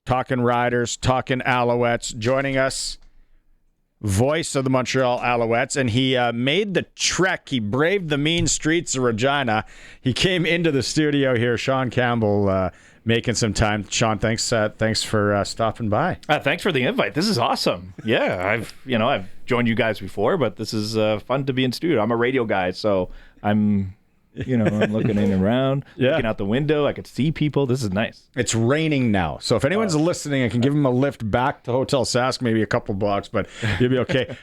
talking Riders, talking Alouettes. Joining us, voice of the Montreal Alouettes, and he made the trek. He braved the mean streets of Regina. He came into the studio here. Sean Campbell making some time. Sean, thanks for stopping by. Thanks for the invite. This is awesome. Yeah, I've joined you guys before, but this is fun to be in studio. I'm a radio guy, so I'm looking in and around, looking out the window. I could see people. This is nice. It's raining now, so if anyone's listening, I can give them a lift back to Hotel Sask, maybe a couple blocks, but you'll be okay.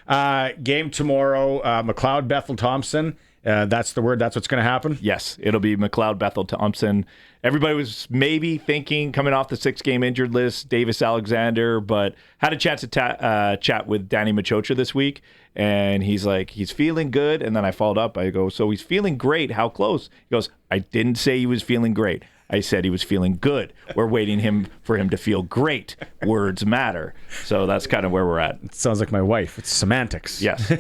Game tomorrow, McLeod, Bethel, Thompson. That's the word. That's what's going to happen? Yes, it'll be McLeod, Bethel, Thompson. Everybody was maybe thinking, coming off the 6-game injured list, Davis Alexander, but had a chance to chat with Danny Machocha this week, and he's like, he's feeling good. And then I followed up. I go, so he's feeling great. How close? He goes, I didn't say he was feeling great. I said he was feeling good. We're waiting for him to feel great. Words matter. So that's kind of where we're at. It sounds like my wife. It's semantics. Yes.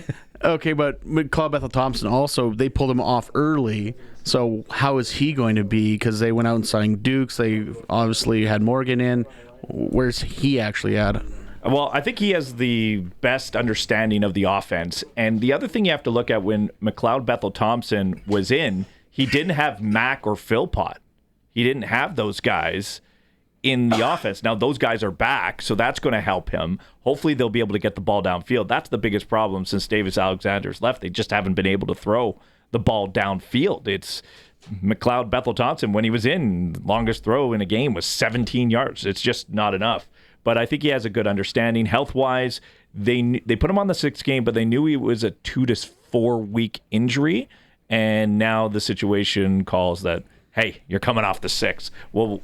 Okay, but McLeod, Bethel, Thompson also, they pulled him off early. So how is he going to be? Because they went out and signed Dukes. They obviously had Morgan in. Where's he actually at? Well, I think he has the best understanding of the offense. And the other thing you have to look at, when McLeod, Bethel, Thompson was in, he didn't have Mac or Philpott. He didn't have those guys in the offense. Now, those guys are back, so that's going to help him. Hopefully, they'll be able to get the ball downfield. That's the biggest problem since Davis Alexander's left. They just haven't been able to throw the ball downfield. It's McLeod, Bethel, Thompson, when he was in, longest throw in a game was 17 yards. It's just not enough. But I think he has a good understanding. Health-wise, they put him on the 6th game, but they knew he was a 2 to 4 week injury, and now the situation calls that, hey, you're coming off the 6th. We'll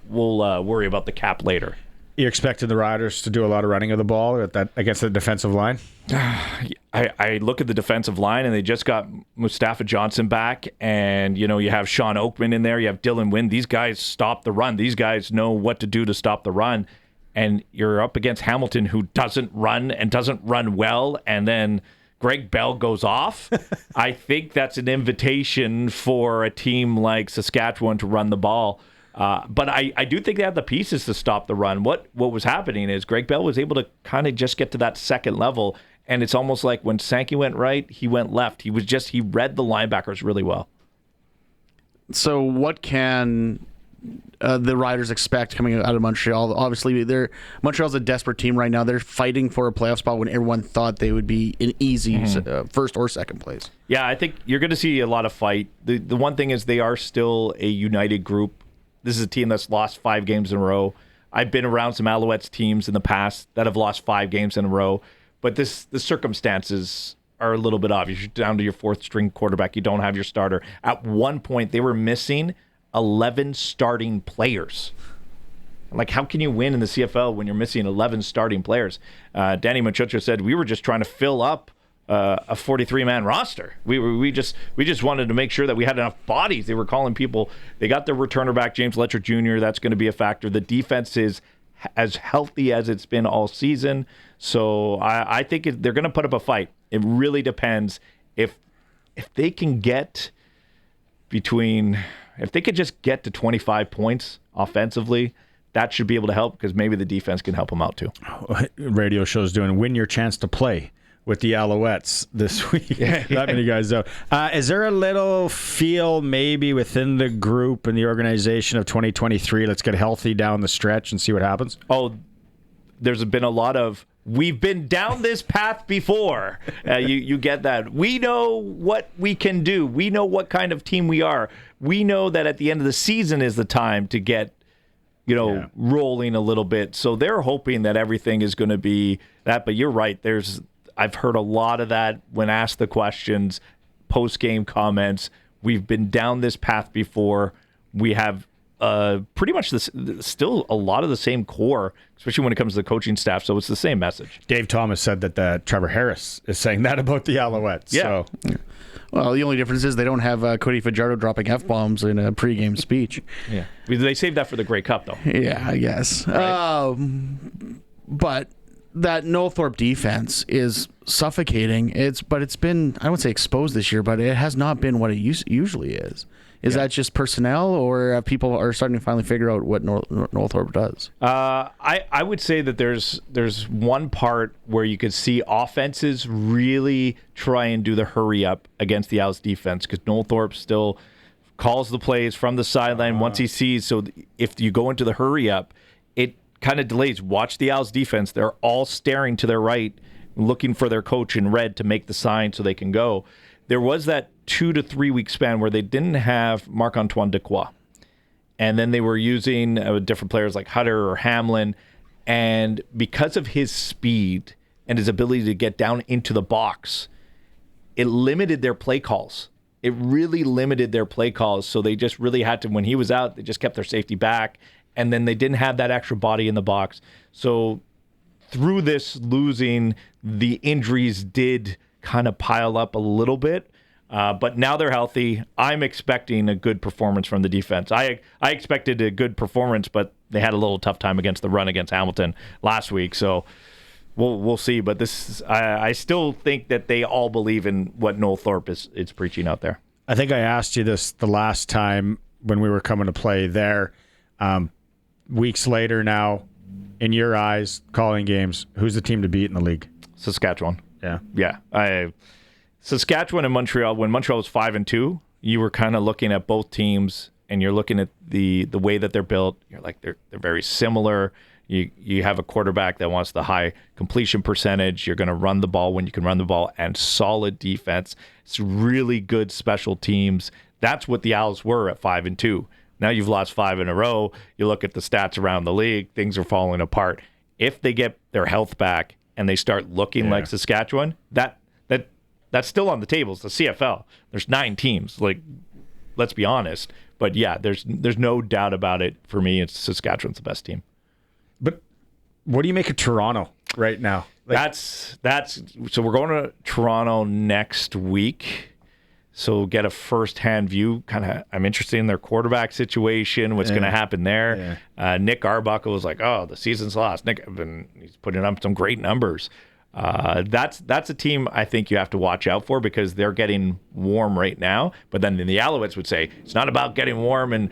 worry about the cap later. You expected the Riders to do a lot of running of the ball against the defensive line? I look at the defensive line, and they just got Mustafa Johnson back, and you have Sean Oakman in there. You have Dylan Wynn. These guys stop the run. These guys know what to do to stop the run. And you're up against Hamilton, who doesn't run and doesn't run well, and then Greg Bell goes off. I think that's an invitation for a team like Saskatchewan to run the ball. But I do think they have the pieces to stop the run. What was happening is Greg Bell was able to kind of just get to that second level, and it's almost like when Sankey went right, he went left. He read the linebackers really well. So what can the Riders expect coming out of Montreal? Obviously, Montreal's a desperate team right now. They're fighting for a playoff spot when everyone thought they would be in easy first or second place. Yeah, I think you're going to see a lot of fight. The one thing is they are still a united group. This is a team that's lost 5 games in a row. I've been around some Alouettes teams in the past that have lost 5 games in a row, but the circumstances are a little bit obvious. You're down to your 4th-string quarterback. You don't have your starter. At one point, they were missing 11 starting players. Like, how can you win in the CFL when you're missing 11 starting players? Danny Machocha said, we were just trying to fill up a 43-man roster. We just wanted to make sure that we had enough bodies. They were calling people. They got their returner back, James Letcher Jr. That's going to be a factor. The defense is as healthy as it's been all season. So I think they're going to put up a fight. It really depends if they can get if they could just get to 25 points offensively, that should be able to help, because maybe the defense can help them out too. Radio show's doing win your chance to play with the Alouettes this week. That many guys out. Is there a little feel maybe within the group and the organization of 2023, let's get healthy down the stretch and see what happens? Oh, there's been a lot of, we've been down this path before. You get that. We know what we can do. We know what kind of team we are. We know that at the end of the season is the time to get, rolling a little bit. So they're hoping that everything is going to be that. But you're right. I've heard a lot of that when asked the questions, post-game comments. We've been down this path before. We have pretty much still a lot of the same core, especially when it comes to the coaching staff. So it's the same message. Dave Thomas said that Trevor Harris is saying that about the Alouettes. Yeah. So. Well, the only difference is they don't have Cody Fajardo dropping F-bombs in a pregame speech. Yeah. They saved that for the Grey Cup, though. Yeah, I guess. Right. But that Nothorpe defense is suffocating. But it's been, I wouldn't say exposed this year, but it has not been what it usually is. Is that just personnel, or people are starting to finally figure out what Northrop does? I would say that there's one part where you could see offenses really try and do the hurry up against the Owls defense, because Northrop still calls the plays from the sideline once he sees. So if you go into the hurry up, it kind of delays. Watch the Owls defense. They're all staring to their right, looking for their coach in red to make the sign so they can go. There was that 2 to 3 week span where they didn't have Marc-Antoine Dequoy. And then they were using different players like Hutter or Hamlin. And because of his speed and his ability to get down into the box, it limited their play calls. It really limited their play calls. So they just really had to, when he was out, they just kept their safety back. And then they didn't have that extra body in the box. So through this losing, the injuries did kind of pile up a little bit. But now they're healthy. I'm expecting a good performance from the defense. I expected a good performance, but they had a little tough time against the run against Hamilton last week. So we'll see. But I still think that they all believe in what Noel Thorpe is preaching out there. I think I asked you this the last time when we were coming to play there. Weeks later now, in your eyes, calling games, who's the team to beat in the league? Saskatchewan. Yeah. Saskatchewan and Montreal, when Montreal was 5-2, you were kind of looking at both teams and you're looking at the way that they're built. You're like, they're very similar. You have a quarterback that wants the high completion percentage. You're going to run the ball when you can run the ball, and solid defense. It's really good special teams. That's what the Owls were at 5-2. Now you've lost 5 in a row. You look at the stats around the league, things are falling apart. If they get their health back and they start looking like Saskatchewan, that's still on the table. It's the CFL. There's 9 teams. Like, let's be honest. But yeah, there's no doubt about it. For me, it's Saskatchewan's the best team. But what do you make of Toronto right now? That's so we're going to Toronto next week. So get a first-hand view. I'm interested in their quarterback situation, what's going to happen there. Yeah. Nick Arbuckle was like, "Oh, the season's lost." He's putting up some great numbers. That's a team I think you have to watch out for, because they're getting warm right now. But then the Alouettes would say it's not about getting warm in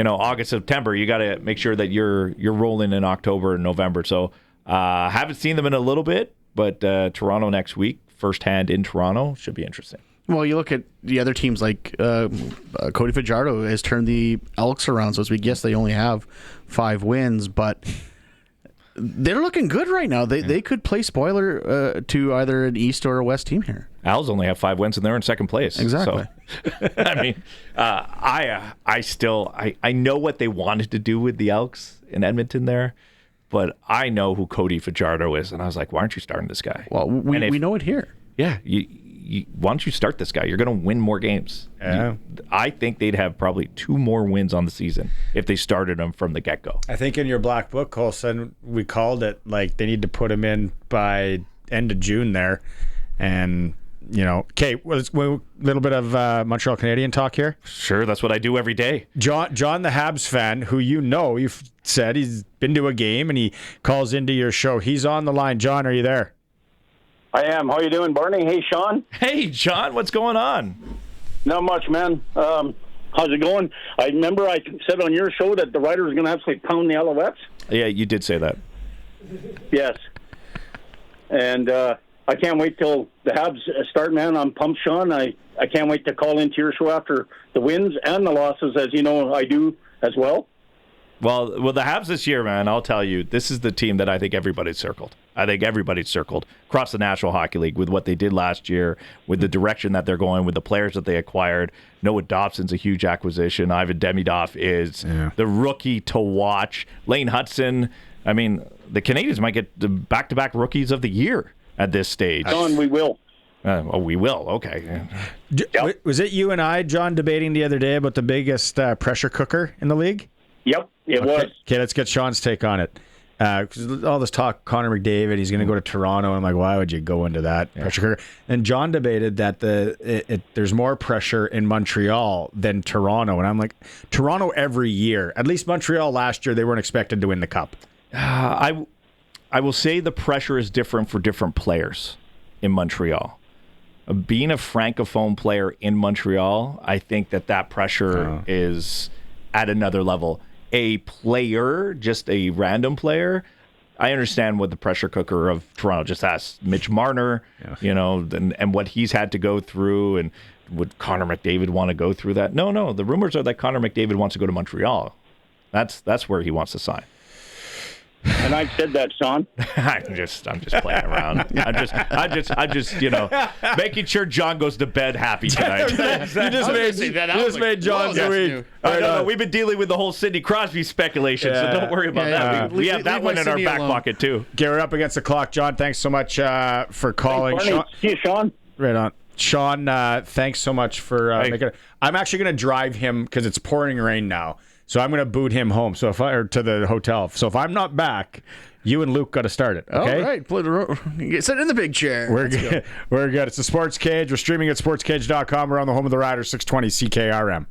August, September. You got to make sure that you're rolling in October and November. So haven't seen them in a little bit, but Toronto next week, first-hand in Toronto, should be interesting. Well, you look at the other teams like Cody Fajardo has turned the Elks around. So as we guess, they only have 5 wins, but they're looking good right now. They could play spoiler to either an East or a West team here. Owls only have 5 wins and they're in second place. Exactly. So, I mean, I know what they wanted to do with the Elks in Edmonton there, but I know who Cody Fajardo is, and I was like, why aren't you starting this guy? Well, we know it here. Yeah, why don't you start this guy? You're going to win more games. Yeah. I think they'd have probably 2 more wins on the season if they started him from the get-go. I think in your black book, Colson, we called it like they need to put him in by end of June there. And, okay, let's a little bit of Montreal Canadian talk here. Sure, that's what I do every day. John the Habs fan, who you've said he's been to a game and he calls into your show. He's on the line. John, are you there? I am. How you doing, Barney? Hey, Sean. Hey, John. What's going on? Not much, man. How's it going? I remember I said on your show that the Riders are going to absolutely pound the Alouettes. Yeah, you did say that. Yes. And I can't wait till the Habs start, man. I'm pumped, Sean. I can't wait to call into your show after the wins and the losses, as you know I do as well. Well, the Habs this year, man, I'll tell you, this is the team that I think everybody's circled. I think everybody's circled across the National Hockey League with what they did last year, with the direction that they're going, with the players that they acquired. Noah Dobson's a huge acquisition. Ivan Demidov is the rookie to watch. Lane Hudson. I mean, the Canadians might get the back-to-back rookies of the year at this stage. John, we will. We will. Okay. Yep. Was it you and I, John, debating the other day about the biggest pressure cooker in the league? Yep, it was. Okay, let's get Sean's take on it. Because all this talk, Connor McDavid, he's going to go to Toronto. I'm like, why would you go into that pressure cooker? And John debated that there's more pressure in Montreal than Toronto. And I'm like, Toronto every year. At least Montreal last year, they weren't expected to win the cup. I will say the pressure is different for different players in Montreal. being a francophone player in Montreal, I think that pressure is at another level. A player, just a random player, I understand what the pressure cooker of Toronto. Just ask Mitch Marner, and what he's had to go through, and would Connor McDavid want to go through that? No. The rumors are that Connor McDavid wants to go to Montreal. That's where he wants to sign. And I've said that, Sean. I'm just playing around. I'm just making sure John goes to bed happy tonight. You just made John's week. No, we've been dealing with the whole Sidney Crosby speculation, so don't worry about that. We have that one in our back pocket too. Okay, we're up against the clock. John, thanks so much for calling. See you, Sean. Right on. Sean, thanks so much for making it. I'm actually going to drive him because it's pouring rain now. So I'm going to boot him home. To the hotel. So if I'm not back, you and Luke got to start it. Okay. All right. Sit in the big chair. We're good. We're good. It's the Sports Cage. We're streaming at sportscage.com. We're on the home of the Riders, 620 CKRM.